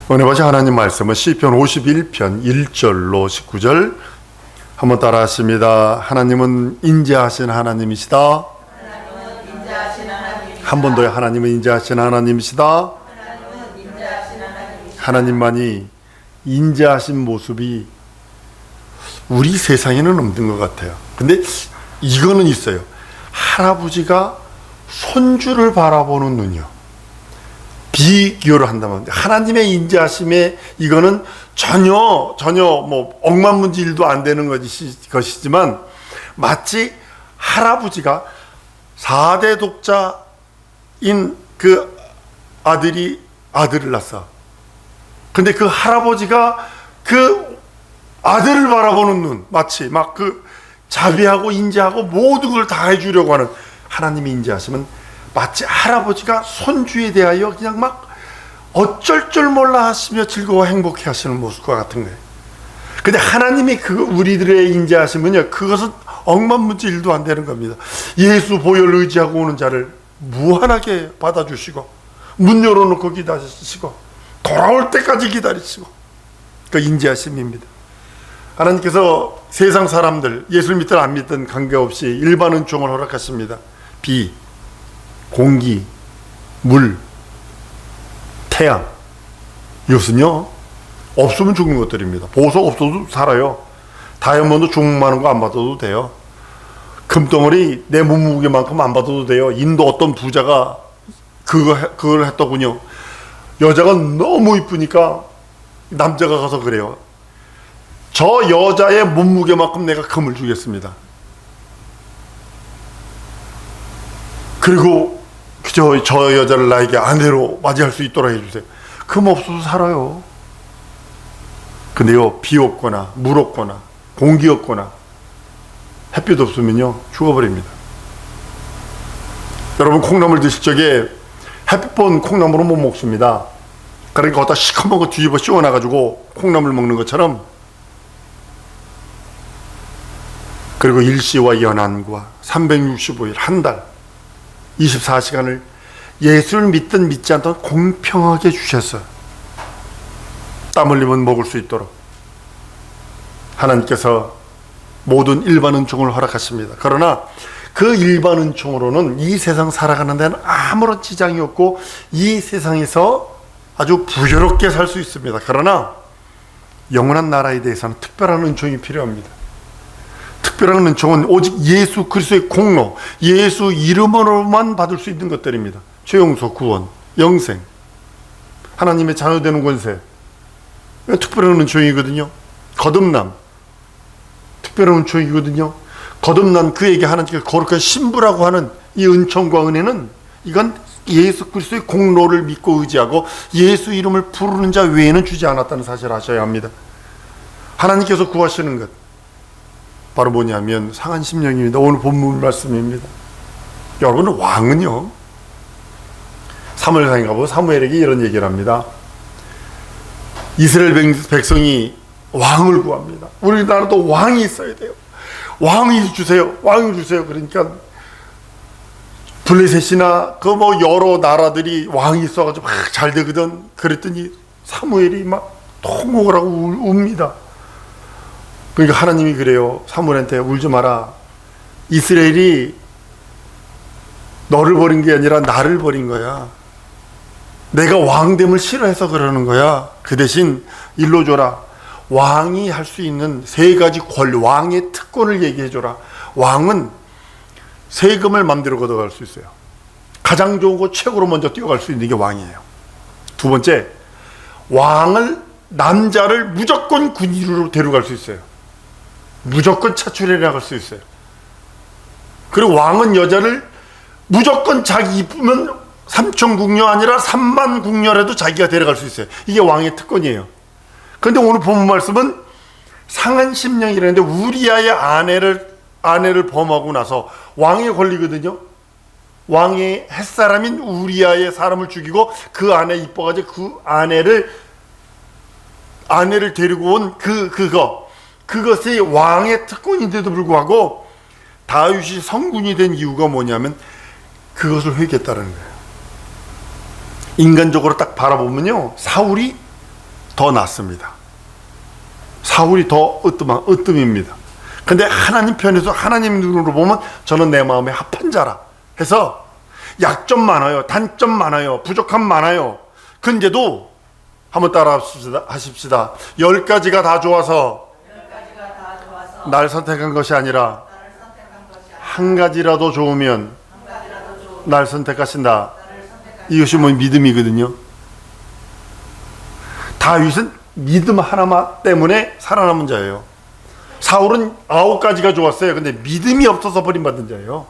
오늘 보신 하나님 말씀은 시편 51편 1절로 19절 한번 따라 하십니다. 하나님은 인자하신 하나님이시다. 한 번 더요. 하나님은 인자하신 하나님이시다. 하나님만이 인자하신 모습이 우리 세상에는 없는 것 같아요. 근데 이거는 있어요. 할아버지가 손주를 바라보는 눈이요. 비교를 한다면 하나님의 인자하심에 이거는 전혀 뭐 억만문질도 안 되는 것이지만 마치 할아버지가 4대 독자인 그 아들을 낳았어. 근데 그 할아버지가 그 아들을 바라보는 눈, 마치 막 그 자비하고 인자하고 모든 걸 다 해주려고 하는 하나님의 인자하심은 마치 할아버지가 손주에 대하여 그냥 막 어쩔 줄 몰라 하시며 즐거워 행복해 하시는 모습과 같은 거예요. 근데 하나님이 그 우리들의 인자하심은요, 그것은 억만문질도 안 되는 겁니다. 예수 보혈 의지하고 오는 자를 무한하게 받아주시고 문 열어놓고 기다리시고 돌아올 때까지 기다리시고 그 인자하심입니다. 하나님께서 세상 사람들, 예수를 믿든 안 믿든 관계없이 일반 은총을 허락하십니다. 비, 공기, 물, 태양, 이것은요 없으면 죽는 것들입니다. 보석 없어도 살아요. 다이아몬드 중많은 거 안 받아도 돼요. 금덩어리 내 몸무게만큼 안 받아도 돼요. 인도 어떤 부자가 그걸 했더군요. 여자가 너무 이쁘니까 남자가 가서 그래요. 저 여자의 몸무게만큼 내가 금을 주겠습니다. 그리고 저 여자를 나에게 아내로 맞이할 수 있도록 해주세요. 금 없어도 살아요. 근데요, 비 없거나 물 없거나 공기 없거나 햇빛 없으면요 죽어버립니다. 여러분, 콩나물 드실 적에 햇빛 본 콩나물은 못 먹습니다. 그러니까 거기다 시커먼 거 뒤집어 씌워놔가지고 콩나물 먹는 것처럼, 그리고 일시와 연한과 365일 한 달 24시간을 예수를 믿든 믿지 않든 공평하게 주셨어요. 땀 흘리면 먹을 수 있도록 하나님께서 모든 일반 은총을 허락하십니다. 그러나 그 일반 은총으로는 이 세상 살아가는 데는 아무런 지장이 없고 이 세상에서 아주 부유롭게 살 수 있습니다. 그러나 영원한 나라에 대해서는 특별한 은총이 필요합니다. 특별한 은총은 오직 예수 그리스도의 공로, 예수 이름으로만 받을 수 있는 것들입니다. 죄용서, 구원, 영생, 하나님의 자녀되는 권세, 특별한 은총이거든요. 거듭남, 특별한 은총이거든요. 거듭난 그에게 하나님께서 거룩한 신부라고 하는 이 은총과 은혜는, 이건 예수 그리스도의 공로를 믿고 의지하고 예수 이름을 부르는 자 외에는 주지 않았다는 사실을 아셔야 합니다. 하나님께서 구하시는 것 바로 뭐냐면 상한 심령입니다. 오늘 본문 말씀입니다. 여러분, 왕은요, 사무엘상에 가보면 사무엘에게 이런 얘기를 합니다. 이스라엘 백성이 왕을 구합니다. 우리나라도 왕이 있어야 돼요. 왕이 주세요. 왕이 주세요. 그러니까 블레셋이나 그 뭐 여러 나라들이 왕이 있어가지고 막 잘 되거든. 그랬더니 사무엘이 막 통곡을 하고 웁니다. 그러니까 하나님이 그래요. 사무엘한테 울지 마라. 이스라엘이 너를 버린 게 아니라 나를 버린 거야. 내가 왕됨을 싫어해서 그러는 거야. 그 대신 일로 줘라. 왕이 할 수 있는 3가지 권리, 왕의 특권을 얘기해줘라. 왕은 세금을 마음대로 걷어갈 수 있어요. 가장 좋은 거 최고로 먼저 뛰어갈 수 있는 게 왕이에요. 두 번째, 남자를 무조건 군인으로 데려갈 수 있어요. 무조건 차출해 나갈 수 있어요. 그리고 왕은 여자를 무조건 자기 이쁘면 3천 궁녀 아니라 3만 궁녀라도 자기가 데려갈 수 있어요. 이게 왕의 특권이에요. 그런데 오늘 본문 말씀은 상한 심령이라는데 우리아의 아내를 범하고 나서 왕의 권리거든요. 왕의 햇사람인 우리아의 사람을 죽이고 그 아내 이뻐가지고 그 아내를 데리고 온 그것이 왕의 특권인데도 불구하고 다윗이 성군이 된 이유가 뭐냐면 그것을 회개했다는 거예요. 인간적으로 딱 바라보면요, 사울이 더 낫습니다. 사울이 더 으뜸입니다. 근데 하나님 편에서 하나님 눈으로 보면 저는 내 마음에 합한 자라 해서 약점 많아요. 단점 많아요. 부족함 많아요. 근데도 한번 따라 하십시다. 10가지가 다 좋아서 날 선택한 것이 아니라 한 가지라도 좋으면 날 선택하신다. 이것이 뭐 믿음이거든요. 다윗은 믿음 하나 때문에 살아남은 자예요. 사울은 9가지가 좋았어요. 근데 믿음이 없어서 버림받은 자예요.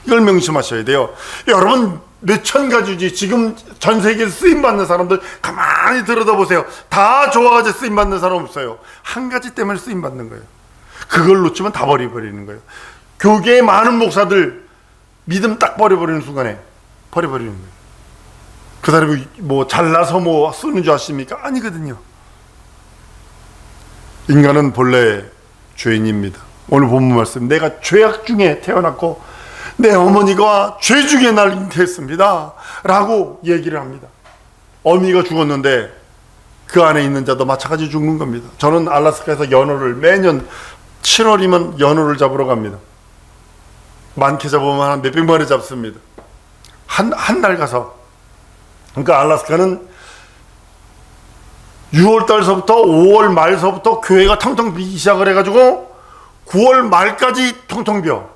이걸 명심하셔야 돼요. 여러분 몇천 가지지 지금 전 세계에서 쓰임받는 사람들 가만히 들여다보세요. 다 좋아가지고 쓰임받는 사람 없어요. 한 가지 때문에 쓰임받는 거예요. 그걸 놓치면 다 버려버리는 거예요. 교계의 많은 목사들 믿음 딱 버려버리는 순간에 버려버리는 거예요. 그 사람이 뭐 잘나서 뭐 쓰는 줄 아십니까? 아니거든요. 인간은 본래 죄인입니다. 오늘 본문 말씀, 내가 죄악 중에 태어났고 내 어머니가 죄 중에 날 잉태했습니다 라고 얘기를 합니다. 어미가 죽었는데 그 안에 있는 자도 마찬가지 죽는 겁니다. 저는 알래스카에서 연어를 매년 7월이면 연어를 잡으러 갑니다. 많게 잡으면 한 몇백 마리 잡습니다. 한 달 가서. 그러니까 알래스카는 6월달서부터 5월 말서부터 교회가 텅텅 비기 시작을 해가지고 9월 말까지 텅텅 비어.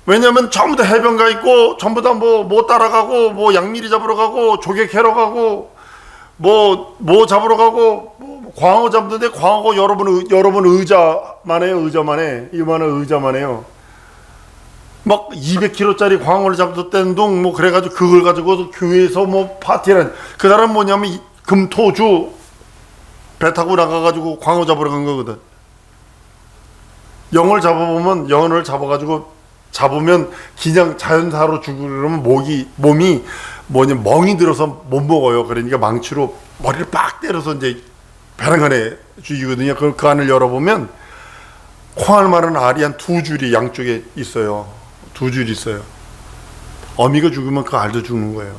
왜냐면 전부 다 해변가 있고 전부 다 뭐 따라가고 뭐 양미리 잡으러 가고 조개 캐러 가고 뭐 잡으러 가고 뭐 광어 잡는데 광어 여러 번 의자만 해요. 이만한 의자만 해요. 막 200kg짜리 광어를 잡았던 둥 뭐 그래가지고 그걸 가지고 교회에서 뭐 파티를 그 사람 뭐냐면 금토주 배 타고 나가가지고 광어 잡으러 간 거거든. 영을 잡아보면 연을 잡으면 그냥 자연사로 죽으려면 몸이 멍이 들어서 못 먹어요. 그러니까 망치로 머리를 빡 때려서 이제 벼랑 안에 죽이거든요. 그 안을 열어보면 콩알 마른 알이 한 2줄이 양쪽에 있어요. 2줄 있어요. 어미가 죽으면 그 알도 죽는 거예요.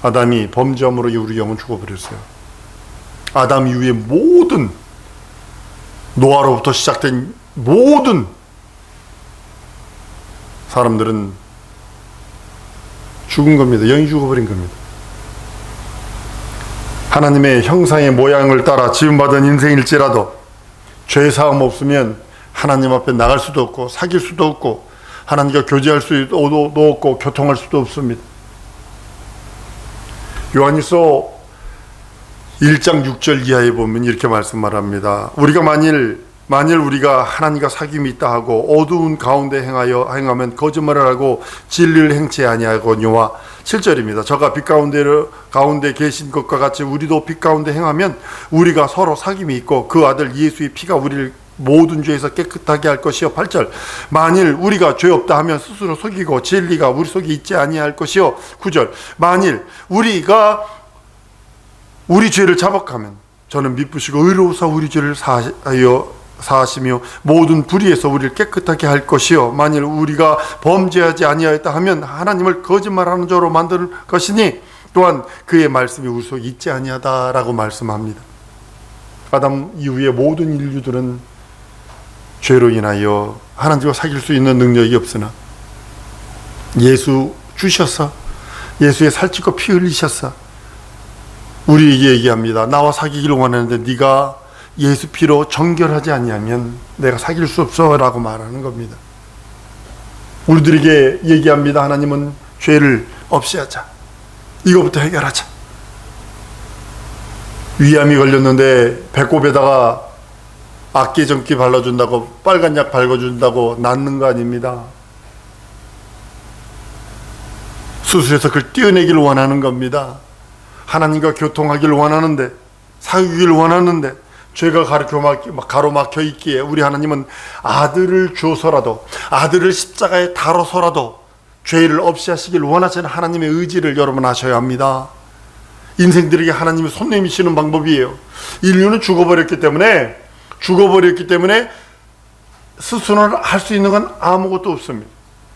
아담이 범죄함으로 우리 영은 죽어버렸어요. 아담 이후에 모든 노아로부터 시작된 모든 사람들은 죽은 겁니다. 영이 죽어버린 겁니다. 하나님의 형상의 모양을 따라 지음받은 인생일지라도 죄사함 없으면 하나님 앞에 나갈 수도 없고 사귈 수도 없고 하나님과 교제할 수도 없고 교통할 수도 없습니다. 요한일서 1장 6절 이하에 보면 이렇게 말씀합니다. 우리가 만일 우리가 하나님과 사귐이 있다 하고 어두운 가운데 행하면 거짓말을 하고 진리를 행치 아니하거니와 7절입니다. 저가 빛 가운데 계신 것과 같이 우리도 빛 가운데 행하면 우리가 서로 사귐이 있고 그 아들 예수의 피가 우리를 모든 죄에서 깨끗하게 할 것이요. 8절 만일 우리가 죄 없다 하면 스스로 속이고 진리가 우리 속에 있지 아니할 것이요. 9절 만일 우리가 우리 죄를 자복하면 저는 미쁘시고 의로우사 우리 죄를 사하시며 모든 불의에서 우리를 깨끗하게 할 것이요. 만일 우리가 범죄하지 아니하였다 하면 하나님을 거짓말하는 자로 만들 것이니 또한 그의 말씀이 우리 속에 있지 아니하다라고 말씀합니다. 아담 이후의 모든 인류들은 죄로 인하여 하나님과 사귈 수 있는 능력이 없으나 예수 주셔서 예수의 살찌고 피 흘리셔서 우리에게 얘기합니다. 나와 사귀기를 원하는데 네가 예수 피로 정결하지 아니하면 내가 사귈 수 없어 라고 말하는 겁니다. 우리들에게 얘기합니다. 하나님은 죄를 없이 하자. 이거부터 해결하자. 위암이 걸렸는데 배꼽에다가 악기전기 발라준다고 빨간 약 발라준다고 낫는 거 아닙니다. 수술해서 그걸 떼어내기를 원하는 겁니다. 하나님과 교통하기를 원하는데 사귀기를 원하는데 죄가 가로막혀 있기에 우리 하나님은 아들을 주어서라도 아들을 십자가에 달아서라도 죄를 없이 하시길 원하시는 하나님의 의지를 여러분 아셔야 합니다. 인생들에게 하나님이 손 내미시는 방법이에요. 인류는 죽어버렸기 때문에 스스로는 할 수 있는 건 아무것도 없습니다.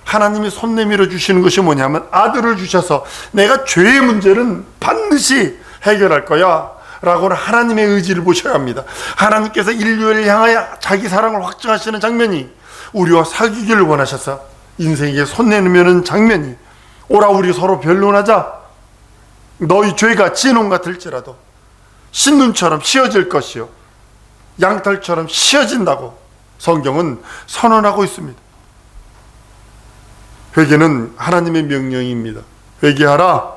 하나님이 손 내밀어 주시는 것이 뭐냐면 아들을 주셔서 내가 죄의 문제는 반드시 해결할 거야 라고는 하나님의 의지를 보셔야 합니다. 하나님께서 인류를 향하여 자기 사랑을 확증하시는 장면이 우리와 사귀기를 원하셔서 인생에 손 내놓으려는 장면이, 오라 우리 서로 변론하자, 너희 죄가 진홍 같을지라도 신눈처럼 씌어질 것이요 양털처럼 씌어진다고 성경은 선언하고 있습니다. 회개는 하나님의 명령입니다. 회개하라.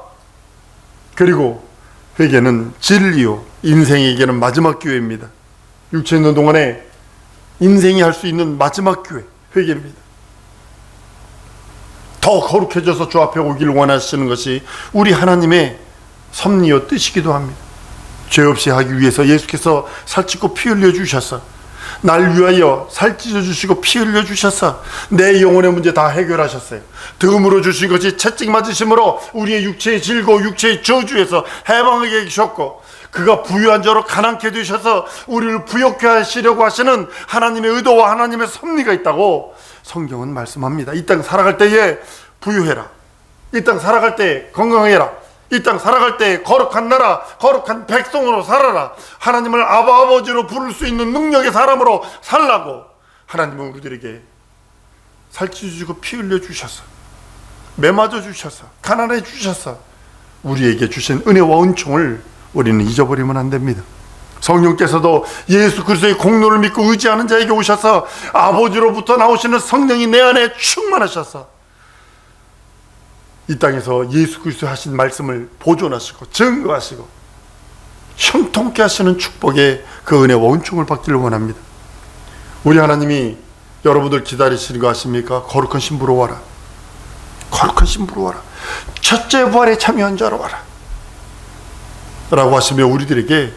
그리고 회개는 진리요 인생에게는 마지막 기회입니다. 육체에 있는 동안에 인생이 할 수 있는 마지막 기회, 회개입니다. 더 거룩해져서 주 앞에 오길 원하시는 것이 우리 하나님의 섭리요 뜻이기도 합니다. 죄 없이 하기 위해서 예수께서 살찌고 피 흘려 주셔서, 날 위하여 살찌져 주시고 피 흘려 주셔서 내 영혼의 문제 다 해결하셨어요. 덤으로 주신 것이 채찍 맞으심으로 우리의 육체의 질고 육체의 저주에서 해방하게 해주셨고, 그가 부유한 자로 가난케 되셔서 우리를 부욕케 하시려고 하시는 하나님의 의도와 하나님의 섭리가 있다고 성경은 말씀합니다. 이 땅 살아갈 때에 부유해라, 이 땅 살아갈 때 건강해라, 이 땅 살아갈 때 거룩한 나라, 거룩한 백성으로 살아라, 하나님을 아버지로 부를 수 있는 능력의 사람으로 살라고 하나님은 우리들에게 살찌주시고 피 흘려 주셔서, 매맞아 주셔서, 가난해 주셔서 우리에게 주신 은혜와 은총을 우리는 잊어버리면 안 됩니다. 성령께서도 예수 그리스도의 공로를 믿고 의지하는 자에게 오셔서 아버지로부터 나오시는 성령이 내 안에 충만하셔서 이 땅에서 예수 그리스도 하신 말씀을 보존하시고 증거하시고 형통케 하시는 축복의 그 은혜와 은총을 받기를 원합니다. 우리 하나님이 여러분들 기다리시는 거 아십니까? 거룩한 신부로 와라, 거룩한 신부로 와라, 첫째 부활에 참여한 자로 와라 라고 하시며 우리들에게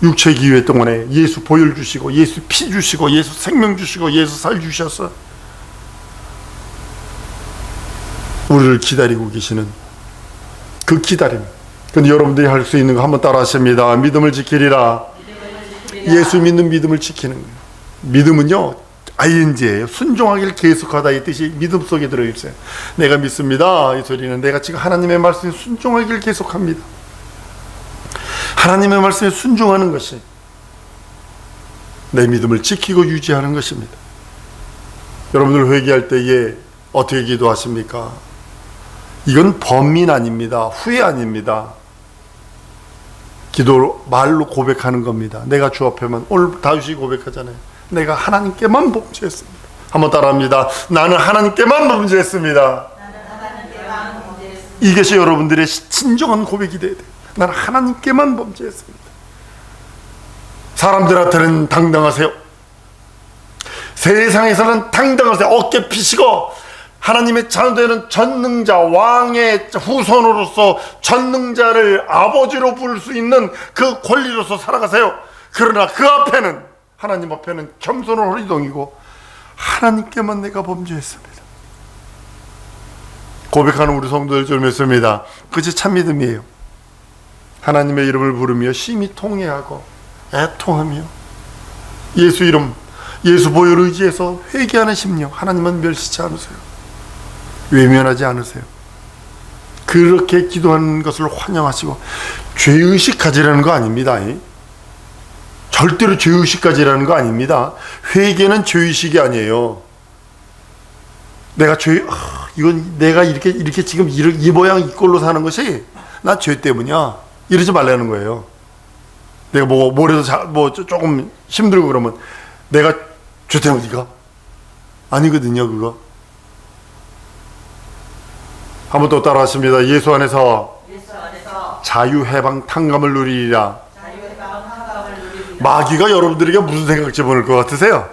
육체 기회 동안에 예수 보혈 주시고 예수 피 주시고 예수 생명 주시고 예수 살 주셔서 우리를 기다리고 계시는 그 기다림. 근데 여러분들이 할 수 있는 거 한번 따라 하십니다. 믿음을 지키리라. 예수 믿는 믿음을 지키는 거예요. 믿음은요 ing예요. 순종하기를 계속하다 이 뜻이 믿음 속에 들어있어요. 내가 믿습니다 이 소리는 내가 지금 하나님의 말씀에 순종하기를 계속합니다. 하나님의 말씀에 순종하는 것이 내 믿음을 지키고 유지하는 것입니다. 여러분들 회개할 때에 어떻게 기도하십니까? 이건 범민 아닙니다. 후회 아닙니다. 기도로 말로 고백하는 겁니다. 내가 주 앞에만, 오늘 다윗이 고백하잖아요. 내가 하나님께만 범죄했습니다. 한번 따라합니다. 나는 하나님께만 범죄했습니다. 이것이 여러분들의 진정한 고백이 돼야 돼요. 나는 하나님께만 범죄했습니다. 사람들한테는 당당하세요. 세상에서는 당당하세요. 어깨 피시고 하나님의 자녀되는 전능자, 왕의 후손으로서 전능자를 아버지로 부를 수 있는 그 권리로서 살아가세요. 그러나 그 앞에는, 하나님 앞에는 겸손한 호리동이고 하나님께만 내가 범죄했습니다. 고백하는 우리 성도들 좀 있습니다. 그것이 참 믿음이에요. 하나님의 이름을 부르며 심히 통회하고 애통하며 예수 이름, 예수 보혈 의지해서 회개하는 심령, 하나님은 멸시치 않으세요. 외면하지 않으세요. 그렇게 기도하는 것을 환영하시고, 죄의식 가지라는 거 아닙니다. 절대로 죄의식 가지라는 거 아닙니다. 회개는 죄의식이 아니에요. 내가 이건 내가 이렇게 지금 이 모양 이 꼴로 사는 것이 나 죄 때문이야, 이러지 말라는 거예요. 내가 뭐라도 조금 힘들고 그러면 내가 죄 때문이가 아니거든요. 그거 한번 또 따라하십니다. 예수 안에서 자유해방 탕감을 누리리라. 마귀가 여러분들에게 무슨 생각 집어넣을 것 같으세요?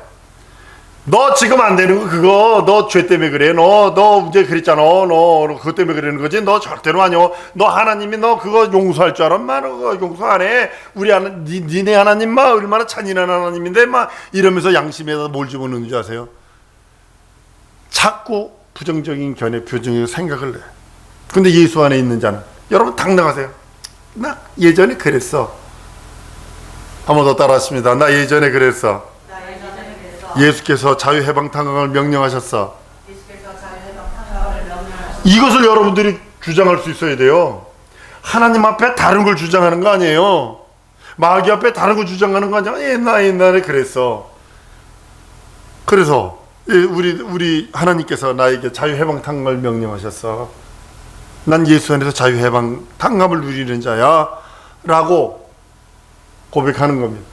너 지금 안 되는 거 그거 너 죄 때문에 그래. 너 이제 그랬잖아. 너 그것 때문에 그러는 거지. 너 절대로 아니요. 너 하나님이 너 그거 용서할 줄 알아? 마 그거 용서 안 해. 우리 니네 하나님 마 얼마나 잔인한 하나님인데 막 이러면서 양심에다 뭘 집어넣는 줄 아세요? 자꾸 부정적인 견해, 부정적인 생각을 내. 근데 예수 안에 있는 자는, 여러분 당당하세요. 나 예전에 그랬어. 한번 더 따라하십니다. 나 예전에 그랬어. 예수께서 자유해방탕감을 명령하셨어. 이것을 여러분들이 주장할 수 있어야 돼요. 하나님 앞에 다른 걸 주장하는 거 아니에요. 마귀 앞에 다른 걸 주장하는 거 아니야. 옛날에 그랬어. 그래서 우리 하나님께서 나에게 자유해방탕을 명령하셨어. 난 예수 안에서 자유해방탕감을 누리는 자야 라고 고백하는 겁니다.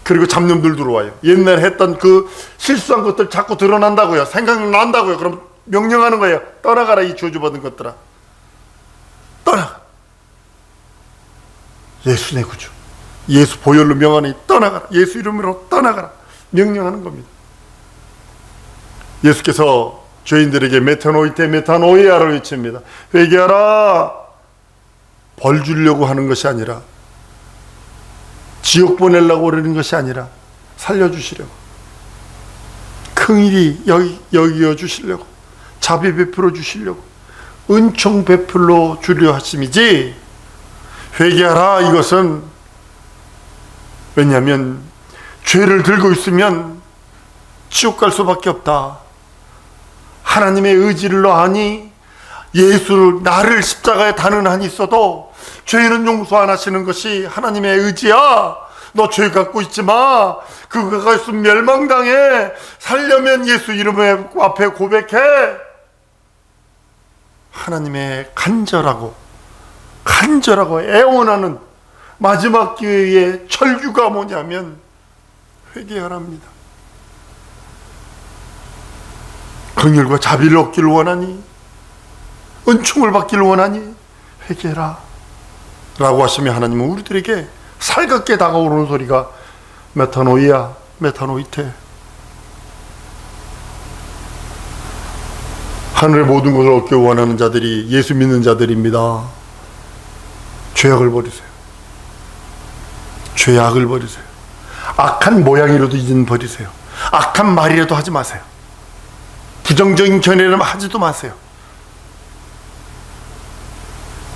그리고 잡념들 들어와요. 옛날에 했던 그 실수한 것들 자꾸 드러난다고요. 생각난다고요. 그럼 명령하는 거예요. 떠나가라 이 저주받은 것들아. 떠나가. 예수 내 구주, 예수 보혈로 명하니 떠나가라. 예수 이름으로 떠나가라. 명령하는 겁니다. 예수께서 죄인들에게 메타노이테 메타노이아를 외칩니다. 회개하라. 벌 주려고 하는 것이 아니라, 지옥 보내려고 그러는 것이 아니라 살려주시려고, 긍휼히 여겨 주시려고, 자비 베풀어 주시려고, 은총 베풀어 주려 하심이지. 회개하라 이것은, 왜냐하면 죄를 들고 있으면 지옥 갈 수밖에 없다. 하나님의 의지를 하니 예수를 나를 십자가에 다는 한이 있어도 죄는 용서 안 하시는 것이 하나님의 의지야. 너 죄 갖고 있지 마. 그거가 있으면 멸망당해. 살려면 예수 이름 앞에 고백해. 하나님의 간절하고 애원하는 마지막 기회의 철규가 뭐냐면 회개하랍니다. 긍휼과 자비를 얻기를 원하니, 은총을 받기를 원하니 회개해라 라고 하시면 하나님은 우리들에게 살갑게 다가오는 소리가 메타노이아 메타노이테. 하늘의 모든 것을 얻기 원하는 자들이 예수 믿는 자들입니다. 죄악을 버리세요. 죄악을 버리세요. 악한 모양이라도 이젠 버리세요. 악한 말이라도 하지 마세요. 부정적인 견해를 하지도 마세요.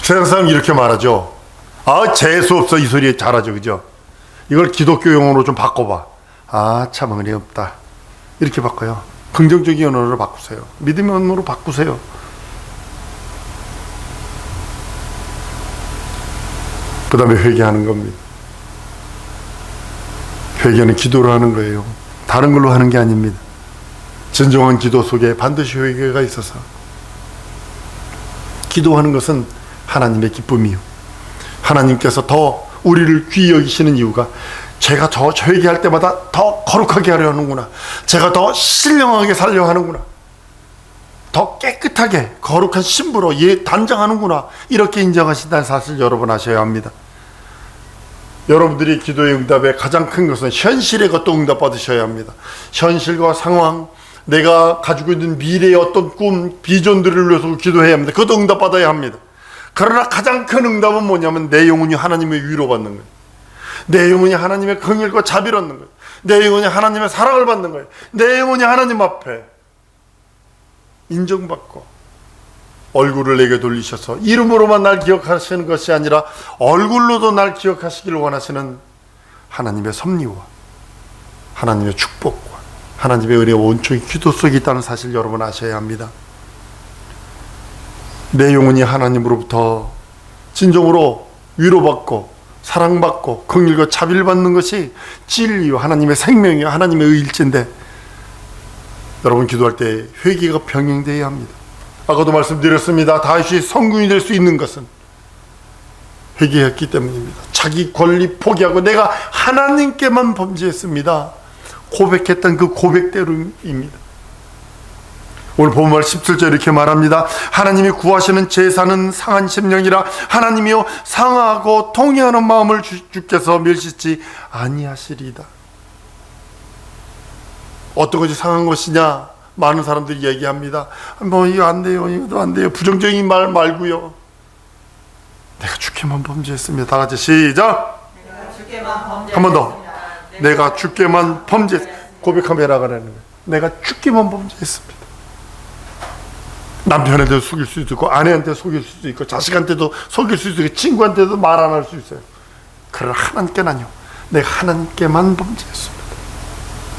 세상 사람 이렇게 말하죠. 아, 재수 없어. 이 소리 잘하죠. 그죠? 이걸 기독교 용어로 좀 바꿔봐. 아, 참 은혜 없다. 이렇게 바꿔요. 긍정적인 언어로 바꾸세요. 믿음의 언어로 바꾸세요. 그 다음에 회개하는 겁니다. 회개는 기도로 하는 거예요. 다른 걸로 하는 게 아닙니다. 진정한 기도 속에 반드시 회개가 있어서, 기도하는 것은 하나님의 기쁨이요, 하나님께서 더 우리를 귀히 여기시는 이유가 제가 더 회개할 때마다 더 거룩하게 하려 하는구나, 제가 더 신령하게 살려 하는구나, 더 깨끗하게 거룩한 신부로 단장하는구나, 이렇게 인정하신다는 사실 여러분 아셔야 합니다. 여러분들이 기도의 응답의 가장 큰 것은 현실의 것도 응답받으셔야 합니다. 현실과 상황, 내가 가지고 있는 미래의 어떤 꿈, 비전들을 위해서 기도해야 합니다. 그것도 응답받아야 합니다. 그러나 가장 큰 응답은 뭐냐면 내 영혼이 하나님의 위로받는 거예요. 내 영혼이 하나님의 긍휼과 자비를 얻는 거예요. 내 영혼이 하나님의 사랑을 받는 거예요. 내 영혼이 하나님 앞에 인정받고 얼굴을 내게 돌리셔서 이름으로만 날 기억하시는 것이 아니라 얼굴로도 날 기억하시기를 원하시는 하나님의 섭리와 하나님의 축복과 하나님의 은혜와 온전히 기도 속에 있다는 사실 여러분 아셔야 합니다. 내 영혼이 하나님으로부터 진정으로 위로받고 사랑받고 긍휼과 자비를 받는 것이 진리요, 하나님의 생명이요, 하나님의 의일진데, 여러분 기도할 때 회개가 병행되어야 합니다. 아까도 말씀드렸습니다. 다윗이 성군이 될 수 있는 것은 회개했기 때문입니다. 자기 권리 포기하고 내가 하나님께만 범죄했습니다, 고백했던 그 고백대로입니다. 오늘 본문 17절 이렇게 말합니다. 하나님이 구하시는 제사는 상한 심령이라 하나님이여 상하고 통회하는 마음을 주께서 멸시치 아니하시리다. 어떤 것이 상한 것이냐? 많은 사람들이 얘기합니다. 뭐 이거 안 돼요, 이것도 안 돼요. 부정적인 말 말고요. 내가 주께만 범죄했습니다. 다 같이 시작. 한 번 더. 내가 주께만 고백하며 나가라는 거예요. 내가 주께만 범죄했습니다. 남편한테도 속일 수도 있고, 아내한테 속일 수도 있고, 자식한테도 속일 수도 있고, 친구한테도 말 안 할 수 있어요. 그러나 하나님께는요, 내가 하나님께만 범죄했습니다.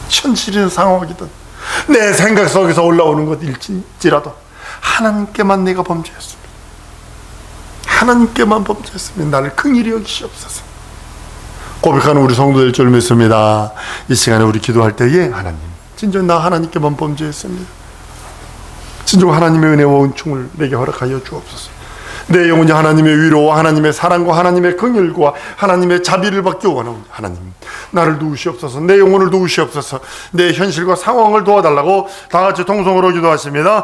현실인 상황이든 내 생각 속에서 올라오는 것일지라도 하나님께만 내가 범죄했습니다. 하나님께만 범죄했으면 나를 긍휼히 여기시옵소서. 고백하는 우리 성도 될 줄 믿습니다. 이 시간에 우리 기도할 때에 하나님, 진정 나 하나님께만 범죄했습니다. 진정 하나님의 은혜와 은총을 내게 허락하여 주옵소서. 내 영혼이 하나님의 위로와 하나님의 사랑과 하나님의 긍휼과 하나님의 자비를 받기 원하오니 하나님 나를 도우시옵소서. 내 영혼을 도우시옵소서. 내 현실과 상황을 도와달라고 다 같이 통성으로 기도하십니다.